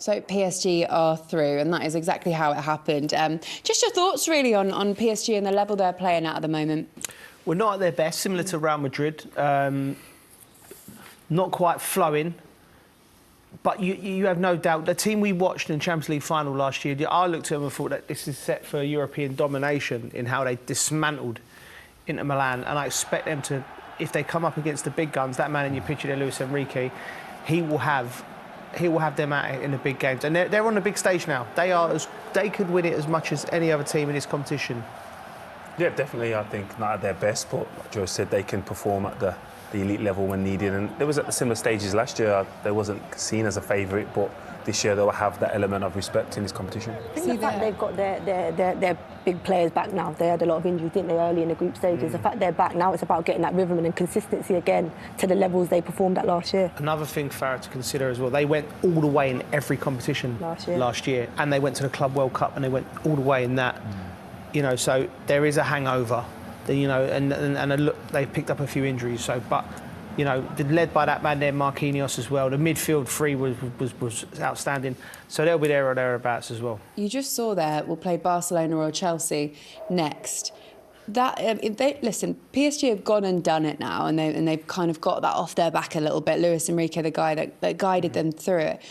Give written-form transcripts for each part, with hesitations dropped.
So PSG are through, and that is exactly how it happened. Just your thoughts, really, on PSG and the level they're playing at the moment. We're not at their best, similar to Real Madrid. Not quite flowing. But you have no doubt, the team we watched in the Champions League final last year, I looked at them and thought that this is set for European domination in how they dismantled Inter Milan. And I expect them to, if they come up against the big guns, that man in your picture there, Luis Enrique, he will have them at it in the big games. And they're on the big stage now. They could win it as much as any other team in this competition. Yeah, definitely. I think not at their best, but like Joe said, they can perform at the elite level when needed. And there was at the similar stages last year, they wasn't seen as a favourite, but this year they'll have that element of respect in this competition. I think the fact they've got their big players back now. They had a lot of injuries, didn't they, early in the group stages. The fact they're back now, it's about getting that rhythm and consistency again to the levels they performed at last year. Another thing, Farah, to consider as well, they went all the way in every competition last year. And they went to the Club World Cup and they went all the way in that. You know, so there is a hangover. You know, and look, they've picked up a few injuries. So, but you know, led by that man there, Marquinhos as well. The midfield three was outstanding. So they'll be there or thereabouts as well. You just saw there, we'll play Barcelona or Chelsea next. Listen, PSG have gone and done it now, and they've kind of got that off their back a little bit. Luis Enrique, the guy that guided them through it.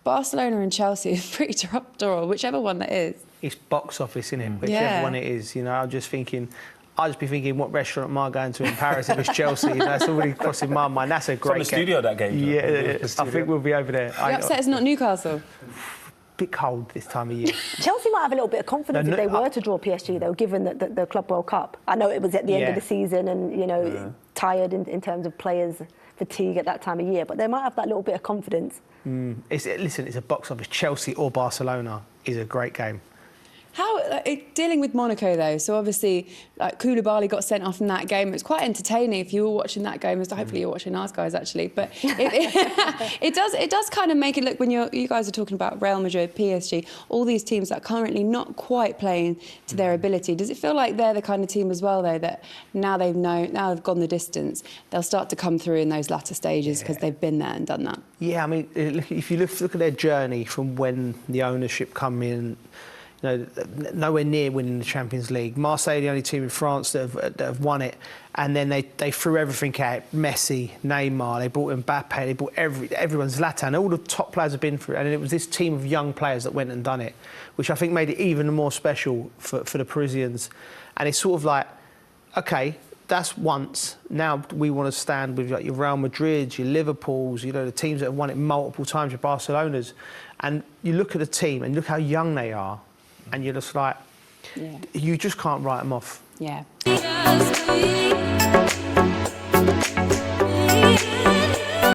Barcelona and Chelsea is pretty top draw, whichever one that is. It's box office, isn't it? Whichever one it is. You know, I'd just be thinking, what restaurant am I going to in Paris if it's Chelsea? That's already crossing my mind. That's a great game. From the studio, that game. Yeah, I think we'll be over there. Are you upset it's not Newcastle? Bit cold this time of year. Chelsea might have a little bit of confidence if they were to draw PSG, though, given the Club World Cup. I know it was at the end of the season and, you know, tired in terms of players' fatigue at that time of year, but they might have that little bit of confidence. Listen, it's a box office. Chelsea or Barcelona is a great game. How dealing with Monaco though? So obviously, like Koulibaly got sent off in that game. It was quite entertaining if you were watching that game. So hopefully you're watching ours, guys, actually. But it does kind of make it look when you guys are talking about Real Madrid, PSG, all these teams that are currently not quite playing to their ability. Does it feel like they're the kind of team as well though that now they've gone the distance, they'll start to come through in those latter stages because they've been there and done that? Yeah, I mean, if you look at their journey from when the ownership come in. You know, nowhere near winning the Champions League. Marseille, the only team in France that have won it, and then they threw everything out. Messi, Neymar, they brought Mbappe, they brought everyone, Zlatan. All the top players have been through it, and it was this team of young players that went and done it, which I think made it even more special for the Parisians. And it's sort of like, okay, that's once. Now we want to stand with like your Real Madrid, your Liverpools, you know, the teams that have won it multiple times, your Barcelonas, and you look at the team and look how young they are. And you're just like, you just can't write them off. Yeah.